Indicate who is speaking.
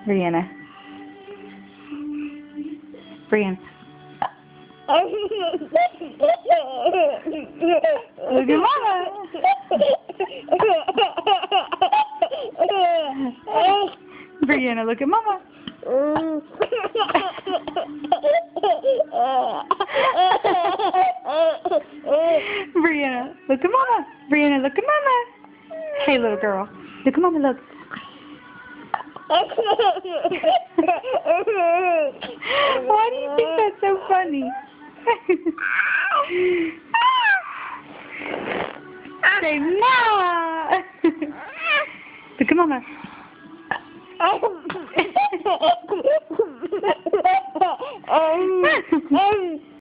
Speaker 1: Brianna. Brianna. Look at Mama. Brianna, look at Mama. Brianna, look at Mama. Brianna, look at Mama. Hey, little girl. Look at Mama, look. Why do you think that's so funny? Say, no! Look at Mama.